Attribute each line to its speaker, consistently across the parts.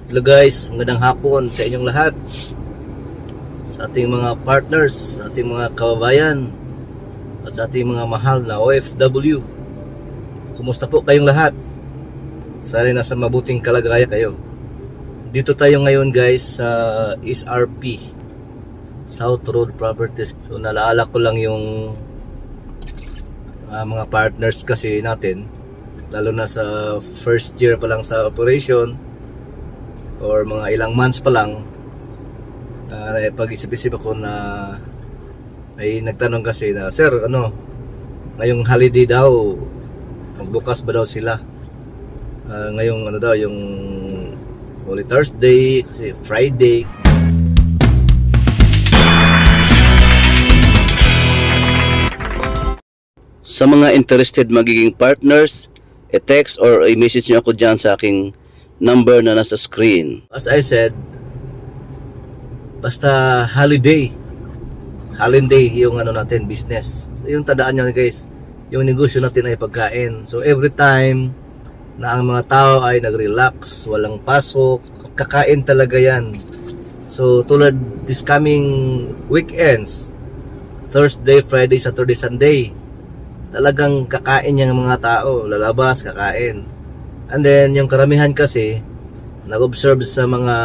Speaker 1: Hello guys, magandang hapon sa inyong lahat, sa ating mga partners, sa ating mga kababayan, at sa ating mga mahal na OFW. Kumusta po kayong lahat? Sana nasa mabuting kalagayan kayo. Dito tayo ngayon guys sa SRP, South Road Properties. So nalaala ko lang yung mga partners kasi natin, lalo na sa first year pa lang sa operation or mga ilang months pa lang. Pag-isip-isip ako na may nagtanong kasi na, sir, ngayong holiday daw, magbukas ba daw sila? Ngayong daw, yung Holy Thursday, kasi Friday. Sa mga interested magiging partners, i-text or i-message nyo ako dyan sa aking number na nasa screen. As I said, basta holiday yung natin, business. Yung tandaan nyo guys, yung negosyo natin ay pagkain. So every time na ang mga tao ay nag-relax, walang pasok, kakain talaga yan. So tulad this coming weekends, Thursday, Friday, Saturday, Sunday, talagang kakain yung mga tao, lalabas, kakain. And then yung karamihan kasi nag-observe sa mga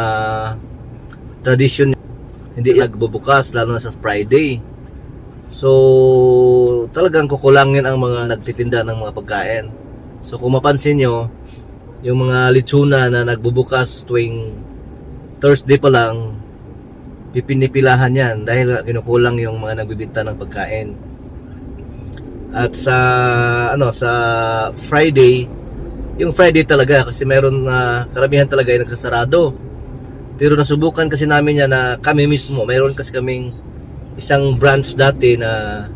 Speaker 1: tradition, hindi nagbubukas lalo na sa Friday. So talagang kukulangin ang mga nagtitinda ng mga pagkain. So kung mapansin nyo, yung mga litsuna na nagbubukas tuwing Thursday pa lang, pipinipilahan yan dahil kinukulang yung mga nagbibinta ng pagkain. At sa Friday, yung Friday talaga kasi meron na karamihan talaga ay nagsasarado. Pero nasubukan kasi namin yan na kami mismo, meron kasi kaming isang branch dati na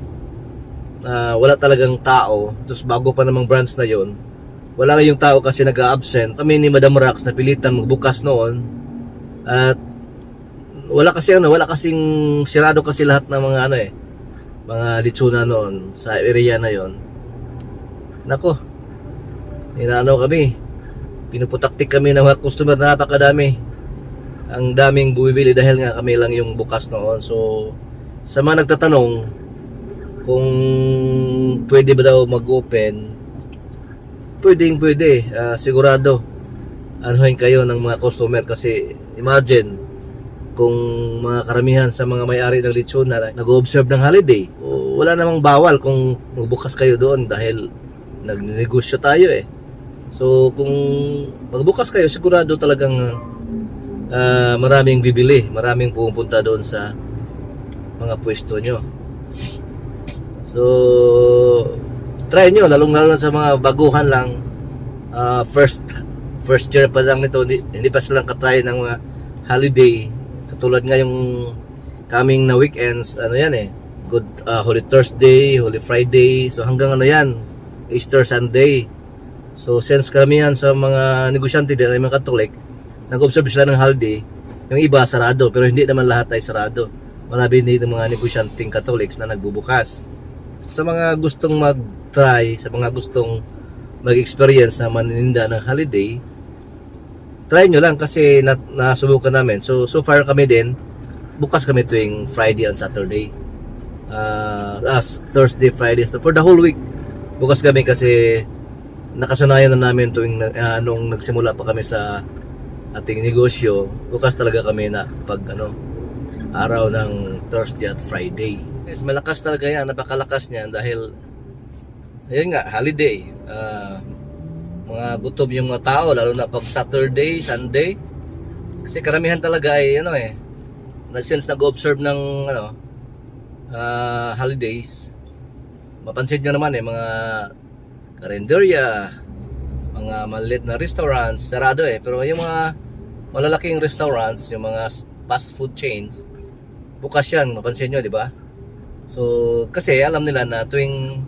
Speaker 1: wala talagang tao. Tapos bago pa namang branch na yon, wala yung tao kasi nag-absent. Kami ni Madam Rax napilitan magbukas noon. At wala kasing sirado kasi lahat ng mga mga litsuna noon sa area na yon. Nako, kami, pinuputaktik kami ng mga customer na napakadami. Ang daming bumibili dahil nga kami lang yung bukas noon. So sa mga nagtatanong kung pwede ba daw mag-open, pwede, sigurado anuhin kayo ng mga customer. Kasi imagine kung mga karamihan sa mga may-ari ng litsuna nag-observe ng holiday, wala namang bawal kung magbukas kayo doon dahil nagnegosyo tayo eh. So kung magbukas kayo, sigurado talagang maraming bibili, maraming pupunta doon sa mga pwesto nyo. So try nyo, lalong-lalo na sa mga baguhan lang, first year pa lang nito, hindi pa silang katry ng mga holiday. Katulad nga yung coming na weekends, Holy Thursday, Holy Friday, so hanggang Easter Sunday. So since karamihan sa mga negosyante din ay mga Katolik, nag-observe sila ng holiday, yung iba sarado, pero hindi naman lahat ay sarado. Marami din ng mga negosyanteng Catholics na nagbubukas. Sa mga gustong mag-try, sa mga gustong mag-experience na maninda ng holiday, try nyo lang kasi nasubukan namin. So far kami din, bukas kami tuwing Friday and Saturday. Thursday, Friday, so for the whole week bukas kami kasi nakasanayan na namin tuwing nung nagsimula pa kami sa ating negosyo, bukas talaga kami na pag araw ng Thursday at Friday. Yes, malakas talaga yan, napakalakas niyan dahil ayun nga, holiday. Mga gutom yung mga tao lalo na pag Saturday, Sunday. Kasi karamihan talaga ay since nag-observe ng holidays, mapansin nyo naman mga karinderya, mga maliit na restaurants, sarado pero yung mga malalaking restaurants, yung mga fast food chains, bukas yan, mapansin nyo, di ba? So kasi alam nila na tuwing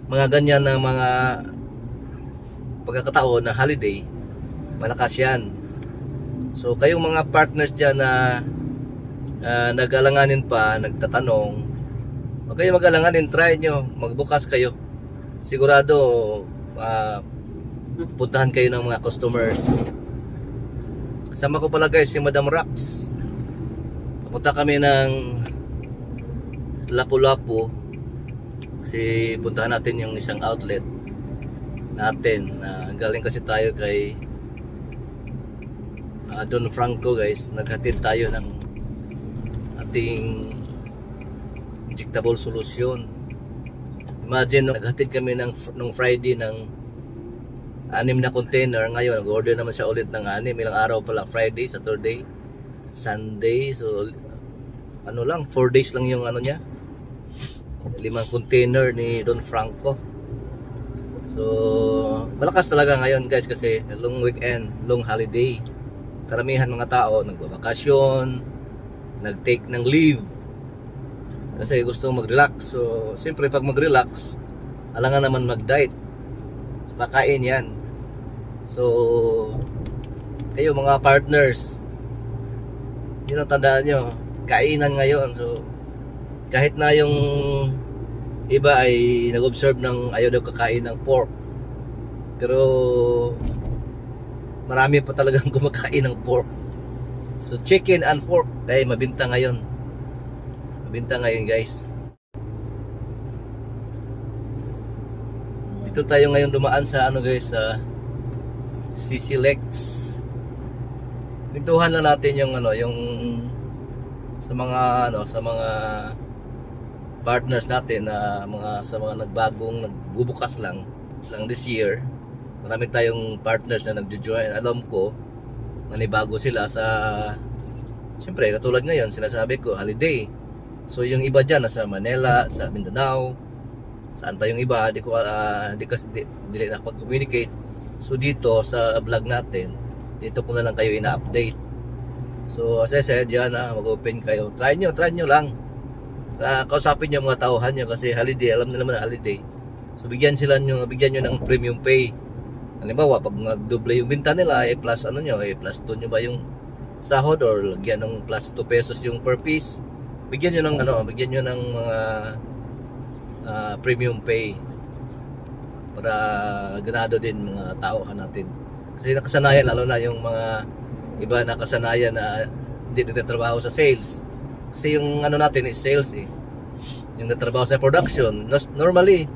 Speaker 1: mga ganyan na mga pagkakataon na holiday, malakas yan. So kayong mga partners dyan na nag-alanganin pa, nagtatanong, huwag kayo mag-alanganin, try nyo, magbukas kayo. Sigurado puntahan kayo ng mga customers. Sama ko pala guys si Madam Rax. Punta kami ng Lapu-Lapu kasi puntahan natin yung isang outlet natin na galing kasi tayo kay Don Franco guys. Naghatid tayo ng ating injectable solution. Imagine, naghatid kami nung Friday ng 6 na container. Ngayon, nag-order naman siya ulit ng 6. Ilang araw pa lang, Friday, Saturday, Sunday. So, 4 days lang yung niya. 5 container ni Don Franco. So, malakas talaga ngayon guys kasi long weekend, long holiday. Karamihan mga tao nagbabakasyon, nag-take ng leave kasi gusto mag-relax. So, siyempre pag mag-relax, alangan naman mag-diet. So, kakain yan. So, kayo mga partners, yun ang tandaan nyo, kainan ngayon. So, kahit na yung iba ay nag-observe ng ayaw daw kakain ng pork, pero marami pa talagang kumakain ng pork. So, chicken and pork ay mabinta ngayon. Mabinta ngayon guys. Dito tayo ngayon dumaan sa guys, sa CCLEX. Pintuhan lang natin yung yung sa mga partners natin na sa mga nagbagong nagbubukas lang this year. Marami tayong partners na nagjo-join. Alam ko nanibago sila sa, siyempre katulad ngayon sinasabi ko holiday. So yung iba dyan nasa Manila, sa Mindanao, saan pa yung iba, di nakapag-communicate. So dito sa vlog natin, dito ko na lang kayo ina-update. So as I said, yan mag-open kayo. Try nyo lang. Kausapin nyo mga tauhan nyo kasi holiday, alam nila naman na holiday. So bigyan nyo ng premium pay. Halimbawa, pag nagdoble yung binta nila, plus plus 2 nyo ba yung sahod, or lagyan ng plus 2 pesos yung per piece. Bigyan nyo ng mga premium pay para ganado din mga tauhan natin. Kasi nakasanayan, lalo na yung mga iba nakasanayan na hindi nagtatrabaho sa sales. Kasi yung natin is sales yung nagtatrabaho sa production. Normally,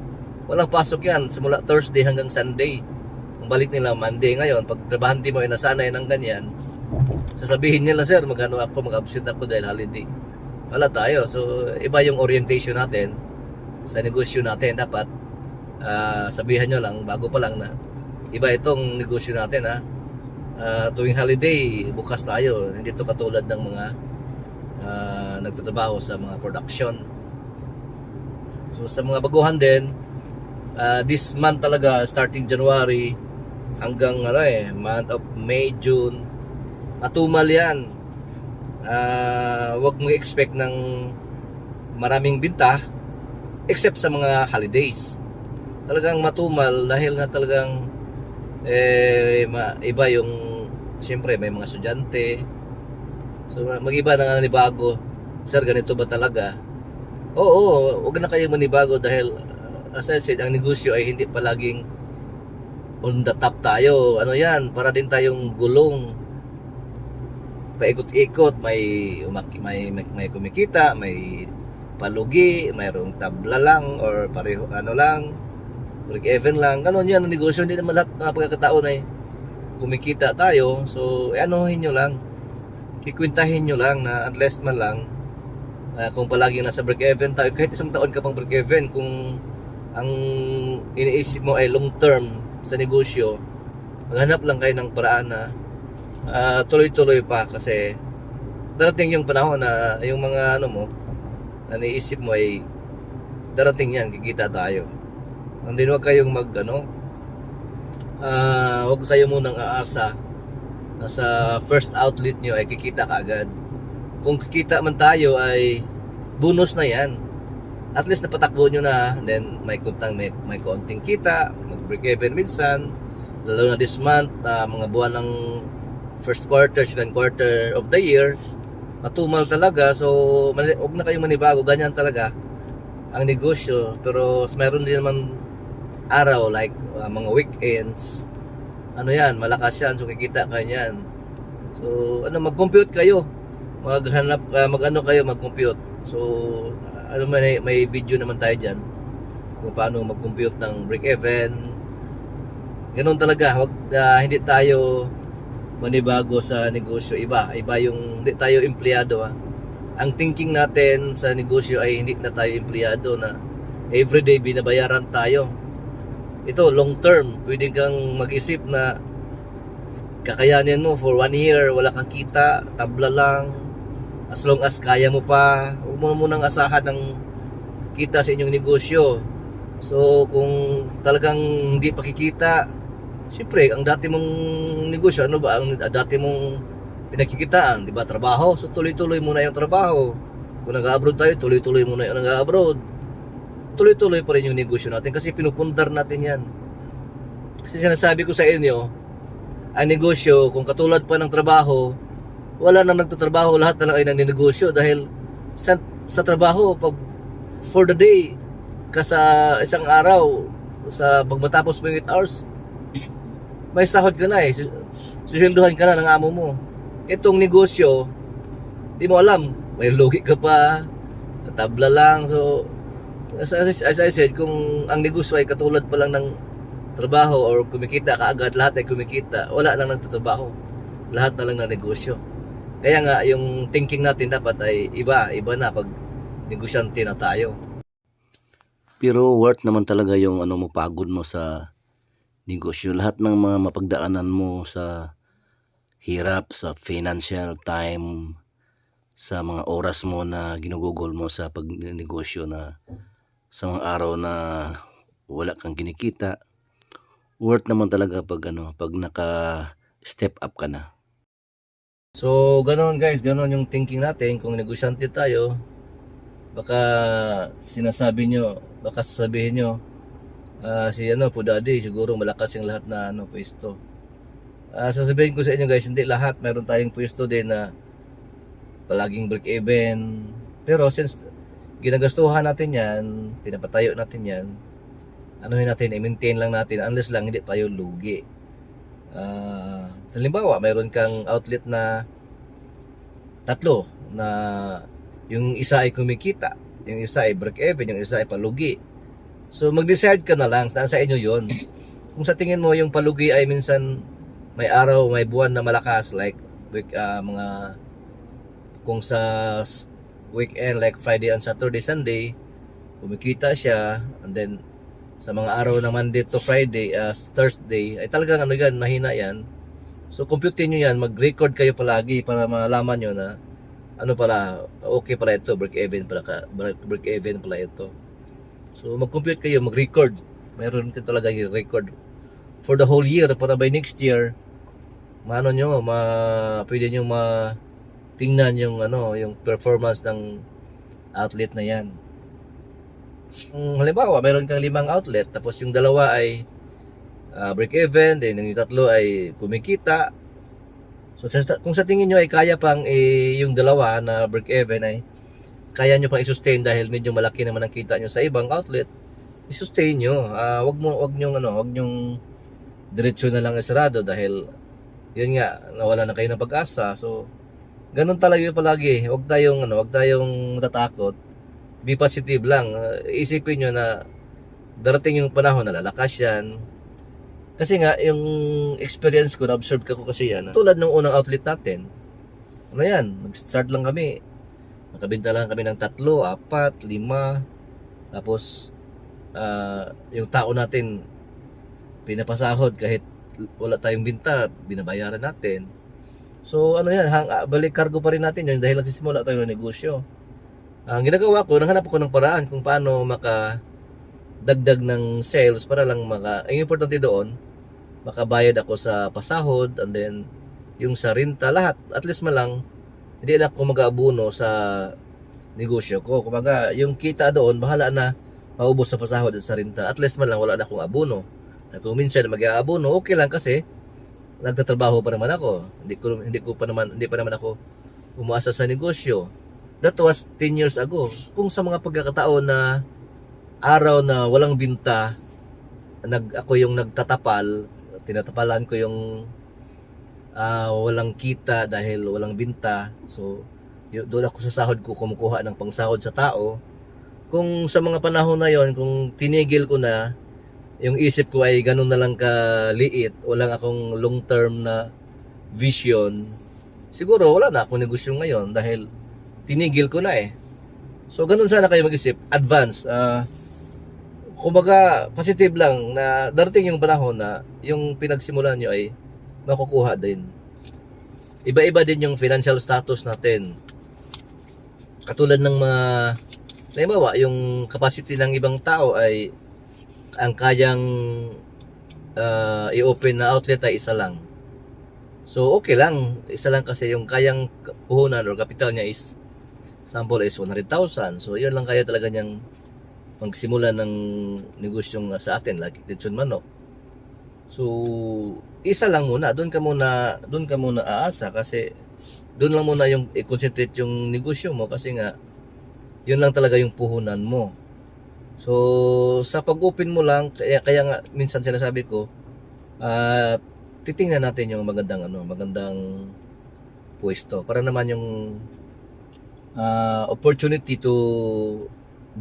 Speaker 1: walang pasok yan simula Thursday hanggang Sunday. Ang balik nila Monday. Ngayon, pag trabahante mo ay nasanay ng ganyan, sasabihin nila, sir, mag-absent ako dahil holiday. Wala tayo. So, iba yung orientation natin sa negosyo natin. Dapat sabihan nyo lang, bago pa lang na iba itong negosyo natin tuwing holiday, bukas tayo. Hindi to katulad ng mga nagtatrabaho sa mga production. So sa mga baguhan din, this month talaga, starting January hanggang month of May, June, matumal yan. Huwag mong expect ng maraming binta except sa mga holidays. Talagang matumal dahil na talagang iba yung, siyempre may mga estudyante. So mag-iba na nanibago. Sir, ganito ba talaga? Oo, huwag na kayong manibago dahil as I said, ang negosyo ay hindi palaging on the top tayo. Yan, para din tayong gulong. Paikot-ikot, may kumikita, may palugi, mayroong tabla lang or pareho lang, break even lang. Ganon yan ang negosyo. Hindi naman lahat ng pagkakataon ay kumikita tayo. So anuhin nyo lang, kikwintahin nyo lang na unless man lang kung palagi nasa break even tayo, kahit isang taon ka pang break even, kung ang iniisip mo ay long term sa negosyo, maghanap lang kayo ng paraan na tuloy-tuloy pa, kasi darating yung panahon na yung mga na iniisip mo ay darating yan, kikita tayo. Hindi, huwag kayong huwag kayo munang aasa na sa first outlet nyo ay kikita ka agad. Kung kikita man tayo ay bonus na yan. At least napatakbo nyo na, then may konting kita, mag-break even minsan, lalo na this month, mga buwan ng first quarter, second quarter of the year, matumal talaga. So huwag na kayong manibago, ganyan talaga ang negosyo. Pero mayroon din naman araw like mga weekends, yan, malakas yan, so kikita kayo yan. So ano, mag-compute kayo. Maghanap mag-ano kayo, mag-compute. So ano, may video naman tayo diyan kung paano mag-compute ng break even. Ganun talaga, hindi tayo manibago sa negosyo. Iba yung hindi tayo empleyado, ha. Ang thinking natin sa negosyo ay hindi na tayo empleyado na everyday binabayaran tayo. Ito long term, pwede kang mag-isip na kakayanin mo for 1 year, wala kang kita, tabla lang. As long as kaya mo pa, huwag mo munang asahan ng kita sa inyong negosyo. So kung talagang hindi pakikita, siyempre ang dati mong negosyo, ano ba ang dati mong pinagkikitaan, di ba? Trabaho. So tuloy-tuloy muna yung trabaho. Kung nag-abroad tayo, tuloy-tuloy muna yung nag-abroad. Tuloy-tuloy pa rin yung negosyo natin kasi pinupundar natin yan. Kasi sinasabi ko sa inyo, ang negosyo, kung katulad pa ng trabaho, wala nang nagtatrabaho, lahat na lang ay naninegosyo dahil sa trabaho, pag for the day, ka sa isang araw, sa pag matapos mo yung 8 hours, may sahod ka na eh. Susunduhan ka na ng amo mo. Itong negosyo, di mo alam, may lugi ka pa, tabla lang. So, as I said, kung ang negosyo ay katulad pa lang ng trabaho or kumikita ka agad, lahat ay kumikita, wala nang nagtatrabaho. Lahat na lang ng negosyo. Kaya nga, yung thinking natin dapat ay iba na pag negosyante na tayo. Pero worth naman talaga yung mo, pagod mo sa negosyo. Lahat ng mga mapagdaanan mo sa hirap, sa financial time, sa mga oras mo na ginugugol mo sa pagnegosyo, na sa mga araw na wala kang kinikita, worth naman talaga pag naka-step up ka na. So, ganoon guys, ganoon yung thinking natin. Kung negosyante tayo, baka sasabihin nyo, si po daddy, siguro malakas yung lahat na pwesto. Sasabihin ko sa inyo guys, hindi lahat. Meron tayong pwesto din na palaging break even. Pero since ginagastuhan natin yan, pinapatayo natin yan, i-maintain lang natin unless lang hindi tayo lugi. Halimbawa, mayroon kang outlet na 3 na yung isa ay kumikita, yung isa ay break even, yung isa ay palugi. So mag-decide ka na lang, sa inyo yon. Kung sa tingin mo yung palugi ay minsan may araw, may buwan na malakas, like kung sa weekend like Friday and Saturday, Sunday, kumikita siya, and then sa mga araw ng Monday to Friday, Thursday, ay talagang mahina yan. So compute nyo yan, mag-record kayo palagi para malaman nyo na pala, okay pala ito, break even pala ito. So mag-compute kayo, mag-record. Meron din talaga yung record for the whole year para by next year, pwede nyo tingnan yung performance ng outlet na yan. Halimbawa, meron kang 5 outlet, tapos yung 2 ay break even, then yung 3 ay kumikita. So kung sa tingin nyo ay kaya pang yung 2 na break even ay kaya nyo pang i-sustain dahil medyo malaki naman ang kita nyo sa ibang outlet, i-sustain nyo. Wag nyong diretso na lang isarado dahil yun nga, nawala na kayo ng pag-asa. So ganun talaga yung palagi. Wag tayong matatakot. Be positive lang. Isipin nyo na darating yung panahon na lalakas yan. Kasi nga, yung experience ko, na-observe ko kasi yan. Tulad ng unang outlet natin, nag-start lang kami. Nakabenta lang kami ng 3, 4, 5. Tapos, yung tao natin, pinapasahod kahit wala tayong binta, binabayaran natin. So, balik cargo pa rin natin yun dahil nagsisimula tayo ng negosyo. Ang ginagawa ko, nanghanap ako ng paraan kung paano makadagdag ng sales para lang ang importante doon, makabayad ako sa pasahod, and then yung sa renta, lahat, at least hindi na ako mag-aabuno sa negosyo ko. Kumbaga, yung kita doon, bahala na maubos sa pasahod at sa renta. At least wala na akong abuno. Kung minsan mag-aabuno, okay lang kasi nagtatrabaho pa naman ako. Hindi pa naman ako umasa sa negosyo. That was 10 years ago. Kung sa mga pagkakataon na araw na walang binta, ako yung nagtatapal, tinatapalan ko yung walang kita dahil walang binta. So doon ako sa sahod ko kumukuha ng pangsahod sa tao. Kung sa mga panahon na yon, kung tinigil ko na, yung isip ko ay ganun na lang kaliit, walang akong long term na vision, siguro wala na akong negosyo ngayon dahil tinigil ko na eh. So ganun sana kayo mag-isip, advance. Kumbaga positive lang na darating yung panahon na yung pinagsimulan nyo ay makukuha din. Iba-iba din yung financial status natin. Katulad ng mga halimbawa, yung capacity ng ibang tao ay ang kayang i-open na outlet ay isa lang. So okay lang, isa lang kasi yung kayang puhunan or capital niya is, sample is 100,000. So yun lang kaya talaga niyang magsimula ng negosyong sa atin, like Lechon Manok. So isa lang muna, doon ka muna aasa kasi doon lang muna yung i-concentrate yung negosyo mo kasi nga yun lang talaga yung puhunan mo. So sa pag-open mo lang, kaya nga minsan sinasabi ko, titingnan natin yung magandang pwesto para naman yung opportunity to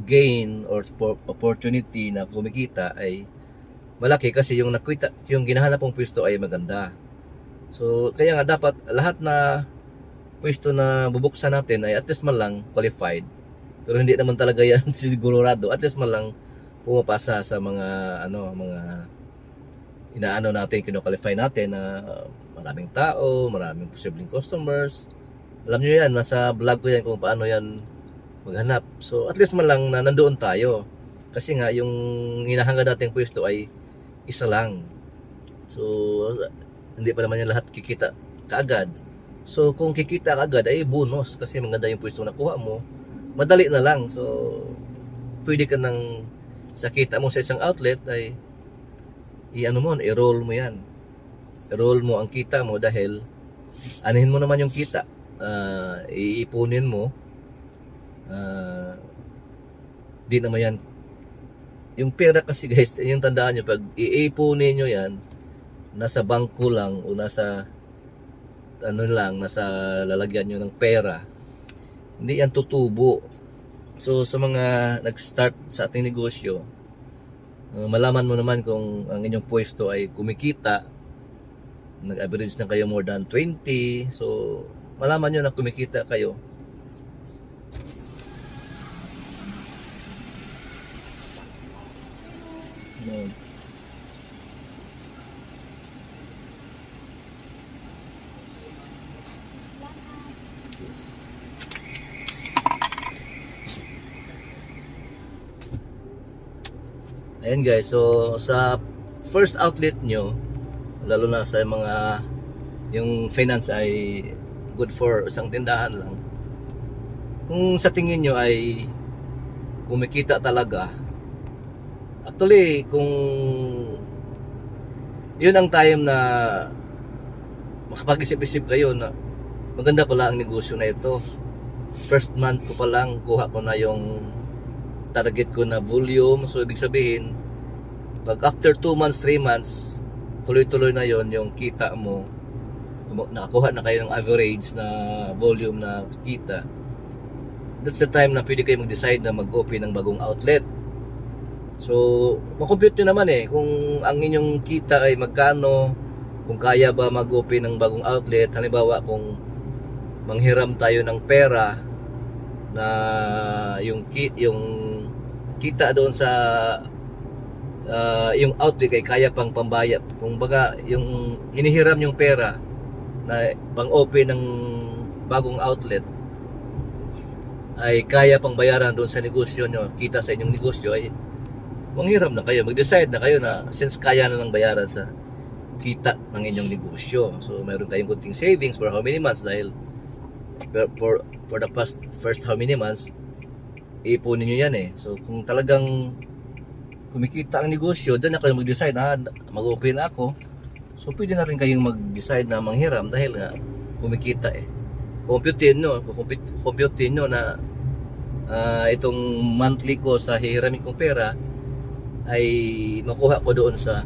Speaker 1: gain or opportunity na kumikita ay malaki kasi yung ginahanap mong pwesto ay maganda. So kaya nga dapat lahat na pwesto na bubuksan natin ay at least man lang qualified. Pero hindi naman talaga yan sigurado. At least man lang pumapasa sa mga inaano natin, kino-qualify natin na maraming tao, maraming posibleng customers. Alam niyo yan, nasa vlog ko yan kung paano yan maghanap. So at least man lang na nandoon tayo. Kasi nga yung hinahangad nating pwesto ay isa lang. So hindi pa naman yan lahat kikita kaagad. So kung kikita kaagad ay bonus kasi maganda yung pwesto na kuha mo. Madali na lang. So pwede ka nang sa kita mo sa isang outlet ay i-roll mo yan. I-roll mo ang kita mo dahil anihin mo naman yung kita. Iipunin mo. Di naman yan. Yung pera kasi guys, yung tandaan nyo, pag iipunin nyo yan, nasa bangko lang o nasa nasa lalagyan nyo ng pera, hindi yan tutubo. So sa mga nag-start sa ating negosyo, malaman mo naman kung ang inyong pwesto ay kumikita, nag-average na kayo more than 20, so malaman nyo na kumikita kayo. Ayan guys, so sa first outlet nyo, lalo na sa mga yung finance ay good for isang tindahan lang, kung sa tingin nyo ay kumikita talaga, actually kung yun ang time na makapag-isip-isip kayo na maganda pala ang negosyo na ito. First month ko pa lang, kuha ko na yung target ko na volume. So ibig sabihin, pag after 2 months, 3 months, tuloy-tuloy na yon yung kita mo, nakakuha na kayo ng average na volume na kita, that's the time na pwede kayo mag-decide na mag-open ng bagong outlet. So makompute nyo naman kung ang inyong kita ay magkano, kung kaya ba mag-open ng bagong outlet. Halimbawa kung manghiram tayo ng pera na yung kita doon sa yung outlet ay kaya pang pambayad. Kung baga yung hinihiram yung pera na pang open ng bagong outlet ay kaya pang bayaran doon sa negosyo nyo, kita sa inyong negosyo, ay manghiram na kayo, mag-decide na kayo na since kaya na ng bayaran sa kita ng inyong negosyo. So mayroon kayong kunting savings for how many months, dahil for the first how many months iipunin nyo yan So kung talagang kumikita ang negosyo, doon na kayo mag-decide na mag-open ako. So pwede na rin kayong mag-decide na manghiram dahil nga kumikita Computein nyo na itong monthly ko sa hihiramin kong pera ay makuha ko doon sa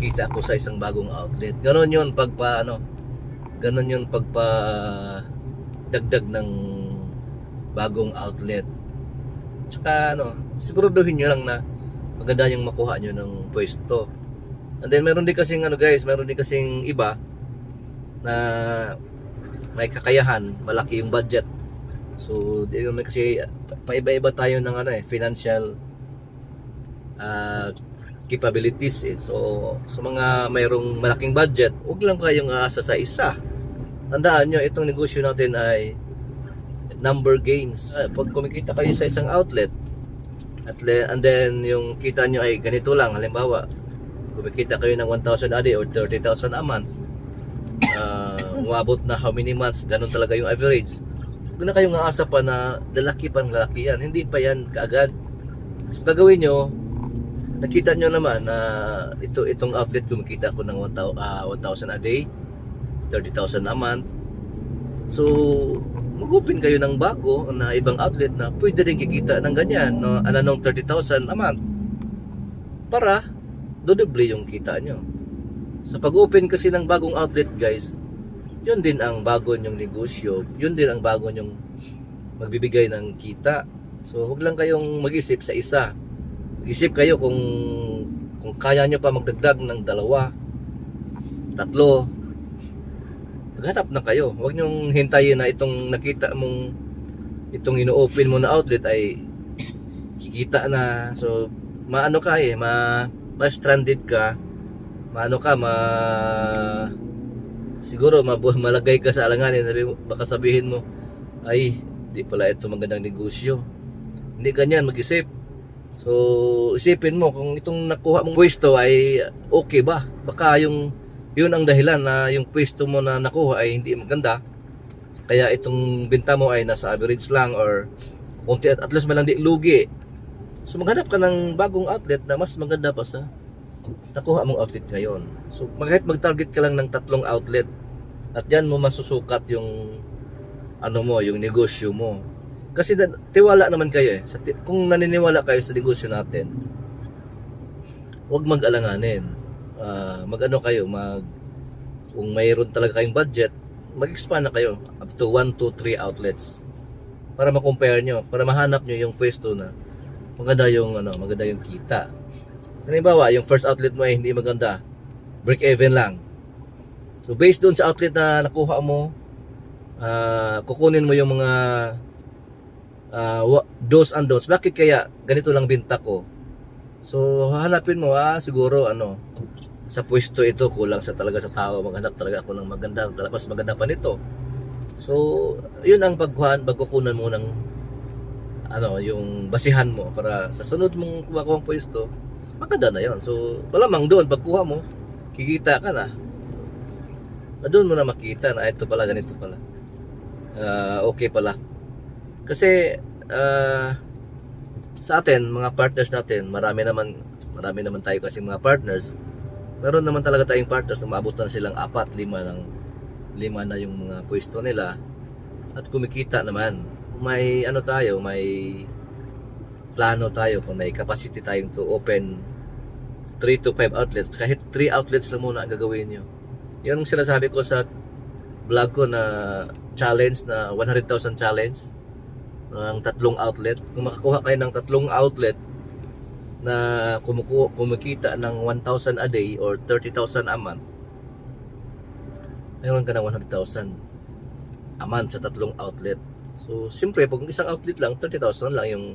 Speaker 1: kita ko sa isang bagong outlet. Ganoon yun pag Ganon yung pagpa-dagdag ng bagong outlet. Tsaka siguraduhin nyo lang na maganda yung makuha nyo ng pwesto. And then meron din kasing meron din kasing iba na may kakayahan, malaki yung budget. So di naman kasi paiba-iba tayo ng financial capabilities eh. So sa mga mayroong malaking budget, huwag lang kayong aasa sa isa. Tandaan nyo, itong negosyo natin ay number games. Pag kumikita kayo sa isang outlet and then yung kita nyo ay ganito lang, halimbawa kumikita kayo ng 1,000 a day or 30,000 a month, umabot na how many months, ganun talaga yung average. Huwag na kayong aasa pa na lalaki yan, hindi pa yan kaagad. So gagawin nyo, nakita nyo naman na itong outlet kumikita ko ng 1,000 a day, 30,000 a month. So mag-open kayo ng bago na ibang outlet na pwede rin kikita ng ganyan, ng 30,000 a month, para dodoble yung kita nyo. Sa pag-open kasi ng bagong outlet guys, yun din ang bago nyong negosyo, yun din ang bago nyong magbibigay ng kita. So huwag lang kayong mag-isip sa isa. Mag-isip kayo kung kaya nyo pa magdagdag ng 2, 3, maghanap na kayo. Huwag nyong hintayin na itong nakita mong, itong ino-open mo na outlet ay kikita na. So maano ka ma-stranded ka, siguro malagay ka sa alanganin. Baka sabihin mo, ay di pala ito magandang negosyo. Hindi ganyan mag-isip. So isipin mo kung itong nakuha mong pwesto ay okay ba. Baka yun ang dahilan na yung pwesto mo na nakuha ay hindi maganda, kaya itong benta mo ay nasa average lang, or kunti at least malandi lugi. So maghanap ka ng bagong outlet na mas maganda pa sa nakuha mong outlet ngayon. So kahit mag-target ka lang ng 3 outlet, at yan mo masusukat yung yung negosyo mo. Kasi tiwala naman kayo kung naniniwala kayo sa negosyo natin, huwag mag-alanganin. Kung mayroon talaga kayong budget, mag-expand na kayo up to 1, 2, 3 outlets para ma-compare nyo, para mahanap nyo yung pwesto na maganda yung kita. Halimbawa, yung first outlet mo ay hindi maganda, break even lang. So based doon sa outlet na nakuha mo, kukunin mo yung mga do's and don'ts. Bakit kaya ganito lang binta ko? So hanapin mo, siguro sa pwesto ito kulang talaga sa tao, maghanap talaga ako ng maganda, mas maganda pa nito. So yun ang pagkukunan mo ng yung basihan mo para sa sunod mong kuha pwesto, maganda na yun. So malamang doon pagkuha mo, kikita ka na. Doon mo na makita na ito pala, ganito pala, okay pala. Kasi sa atin, mga partners natin, marami naman tayo kasi mga partners. Meron naman talaga tayong partners na maabot na silang 4, 5 na yung mga pwesto nila, at kumikita naman. May may plano tayo, kung may capacity tayong to open 3 to 5 outlets, kahit 3 outlets lang muna ang gagawin nyo. Yan ang sinasabi ko sa vlog ko na challenge, na 100,000 challenge ng 3 outlet. Kung makakuha kayo ng 3 outlet na kumikita ng 1,000 a day or 30,000 a month, mayroon ka ng 100,000 a month sa 3 outlet. So siyempre pag isang outlet lang, 30,000 lang yung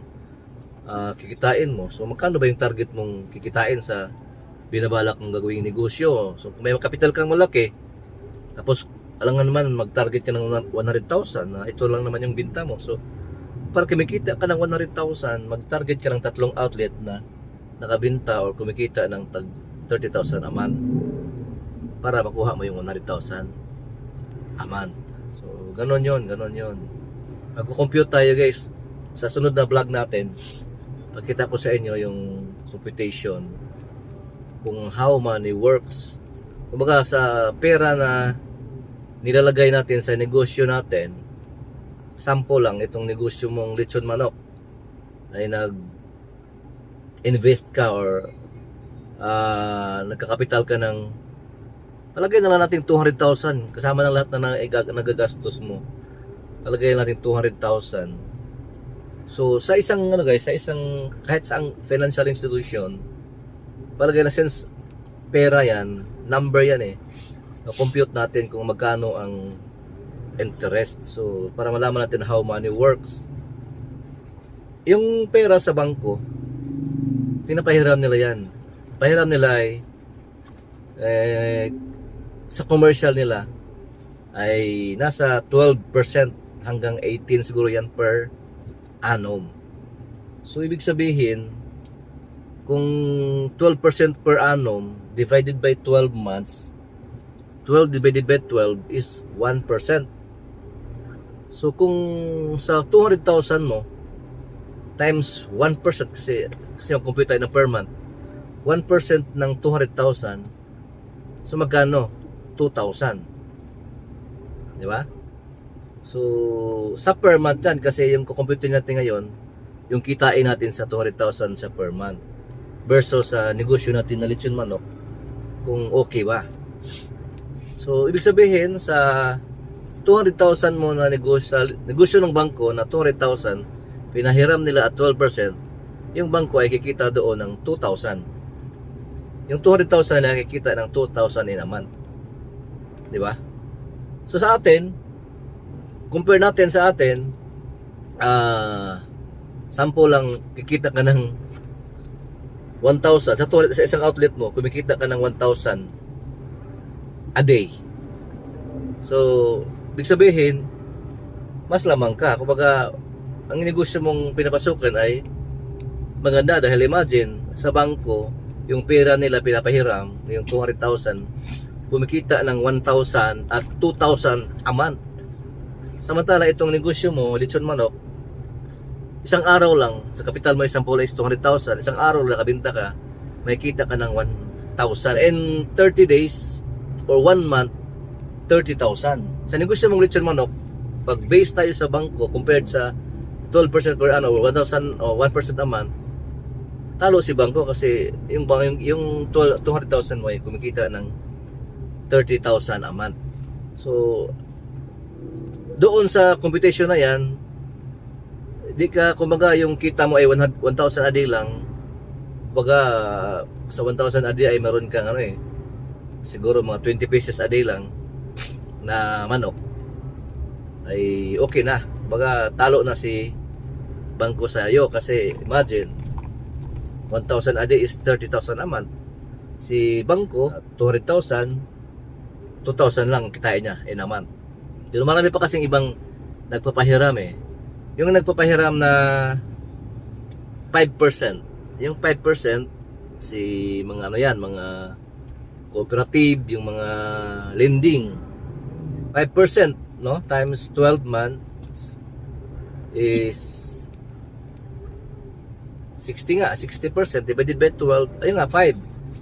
Speaker 1: kikitain mo. So magkano ba yung target mong kikitain sa binabalak mong gagawing negosyo? So kung may kapital kang malaki, tapos alangan naman mag-target ka ng 100,000, na ito lang naman yung binta mo. So para kumikita ka ng 100,000, mag-target ka ng 3 outlet na nakabinta or kumikita ng 30,000 a month para makuha mo yung 100,000 a month. So ganon yun. Magko-compute tayo guys. Sa sunod na vlog natin, pagkita ko sa inyo yung computation kung how money works. Kumbaga sa pera na nilalagay natin sa negosyo natin, sample lang, itong negosyo mong lechon manok ay nag-invest ka or nagkakapital ka ng Palagay na lang natin 200,000 kasama ng lahat na nagagastos mo. Palagay natin 200,000. So sa isang ano guys, sa isang kahit sa financial institution, palagay na since pera yan, number yan eh. Na-compute natin kung magkano ang interest. So para malaman natin how money works. Yung pera sa bangko, pinapahiram nila yan. Pahiram nila ay sa commercial nila ay nasa 12% hanggang 18 siguro yan per annum. So ibig sabihin kung 12% per annum divided by 12 months, 12 divided by 12 is 1%. So kung sa 200,000 mo times 1% kasi mag-compute tayo ng per month, 1% ng 200,000, so magkano? 2,000. Di ba? So, sa per month yan, kasi yung kukompute natin ngayon, yung kitain natin sa 200,000 sa per month versus sa negosyo natin na lechon manok, kung okay ba. So, ibig sabihin, sa 200,000 mo na negosyo ng bangko na 200,000, pinahiram nila at 12%, yung bangko ay kikita doon ng 2,000. Yung 200,000 na kikita ng 2,000 in a month. Di ba? So sa atin, compare natin sa atin, sample lang, kikita ka ng 1,000 sa isang outlet mo, kumikita ka ng 1,000 a day. So, ibig sabihin, mas lamang ka. Kumbaga, ang negosyo mong pinapasukan ay maganda dahil imagine, sa bangko, yung pera nila pinapahiram, yung 200,000, kumikita ng 1,000 at 2,000 a month. Samantala itong negosyo mo, lechon manok, isang araw lang, sa kapital mo isang pula is 200,000, isang araw lang nakabinta ka, may kita ka ng 1,000. In 30 days or 1 month, 30,000. Sa negosyo mong lechon manok, pag base tayo sa bangko compared sa 12% per annum or 1,000 o 1% a month, talo si bangko kasi yung 200,000 mo ay kumikita ng 30,000 a month. So doon sa computation na yan, di ka, kumbaga yung kita mo ay 1,000 a day lang, kumbaga sa 1,000 a day ay meron kang ano siguro mga 20 pieces a day lang na manok, ay okay na. Kumbaga talo na si bangko sa iyo kasi imagine 1,000 a day is 30,000 a month. Si bangko 200,000, 2,000 lang kitain niya in a month. Pero marami pa kasing ibang nagpapahiram yung nagpapahiram na 5%. Yung 5% si mga ano yan, mga cooperative, yung mga lending. 5%, no, times 12 months is 60 nga, 60% divided by 12, ayun nga, 5.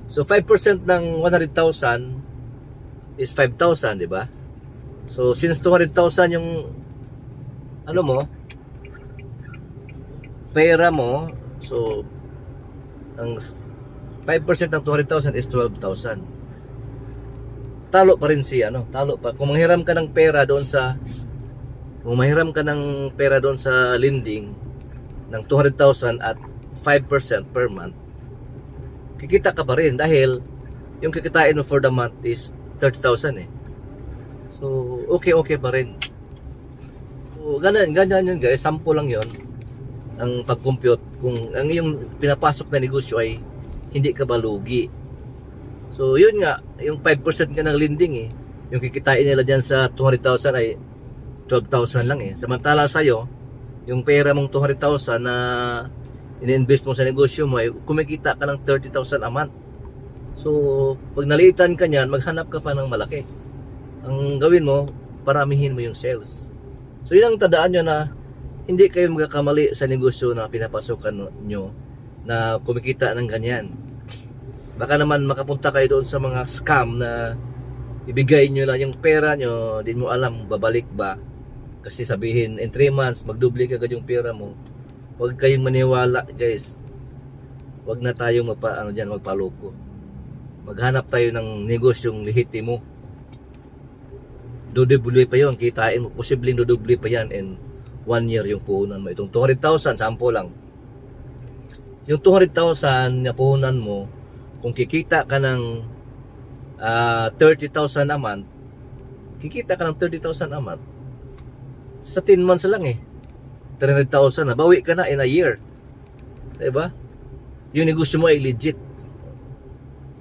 Speaker 1: So 5% ng 100,000 is 5,000, di ba? So since 200,000 yung ano mo, pera mo, so ang 5% ng 200,000 is 12,000. Talo pa rin si talo pa. Kung manghiram ka ng pera doon sa lending ng 200,000 at 5% per month, kikita ka pa rin dahil yung kikitain mo for the month is 30,000 So okay pa rin. So ganyan yun guys, sample lang yun ang pag-compute kung ang yung pinapasok na negosyo ay hindi ka balugi. So yun nga, yung 5% ka ng lending yung kikitain nila dyan sa 200,000 ay 12,000 lang Samantala sa'yo, yung pera mong 200,000 na ini-invest mo sa negosyo mo ay kumikita ka ng 30,000 a month. So pag nalitan ka niyan, maghanap ka pa ng malaki. Ang gawin mo, paramihin mo yung sales. So yun ang tandaan nyo na hindi kayo magkakamali sa negosyo na pinapasokan nyo na kumikita ng ganyan. Baka naman makapunta kayo doon sa mga scam na ibigay nyo lang yung pera nyo, di mo alam babalik ba. Kasi sabihin in 3 months magdubli agad yung pera mo. Huwag kayong maniwala guys. Huwag na tayong magpaloko. maghanap tayo ng negosyong lehitimo. Dodoble pa yon, kitain mo, posibleng dodoble pa yan in 1 year yung puhunan mo. Itong 200,000, sample lang. Yung 200,000 na puhunan mo, kung kikita ka ng 30,000 a month, kikita ka ng 30,000 a month, sa 10 months lang eh, 300,000 na, bawi ka na in a year. Diba? Yung negosyo mo ay legit.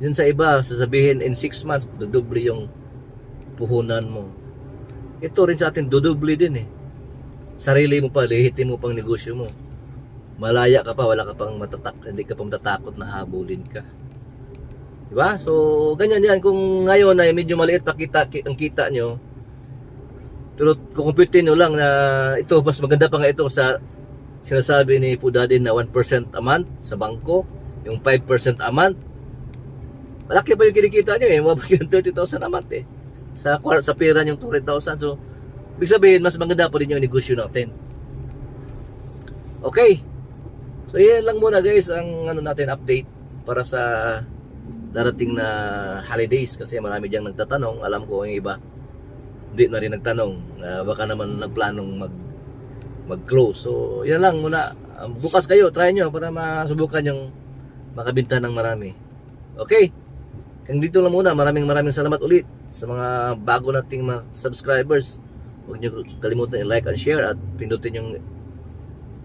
Speaker 1: Yun sa iba, sasabihin in 6 months, dodoble yung puhunan mo. Ito rin sa atin, dodoble din eh. Sarili mo pa, lihitin mo pang negosyo mo. Malaya ka pa, wala ka pang hindi ka pang matatakot na habulin ka. Diba? So, ganyan yan. Kung ngayon ay medyo maliit pa ang kita nyo, pero kukumputin nyo lang na ito, mas maganda pa nga ito sa sinasabi ni Pudadin na 1% a month sa bangko, yung 5% a month. Malaki pa yung kinikita nyo eh, mabaki yung 30,000 a month eh. Sa pera yung 200,000. So, ibig sabihin, mas maganda pa rin yung negosyo natin. Okay. So, yan lang muna guys, ang natin update para sa darating na holidays. Kasi marami diyang nagtatanong. Alam ko yung iba, hindi na rin nagtanong. Baka naman nagplanong mag-close. So, yan lang muna. Bukas kayo, try nyo para masubukan yung makabinta ng marami. Okay. Hanggang dito lang muna. Maraming salamat ulit sa mga bago nating mga subscribers. Huwag nyo kalimutan i-like and share at pindutin yung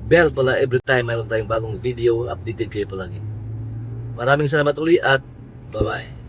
Speaker 1: bell pala every time mayroon tayong bagong video. Updated kayo palagi. Maraming salamat ulit at bye-bye.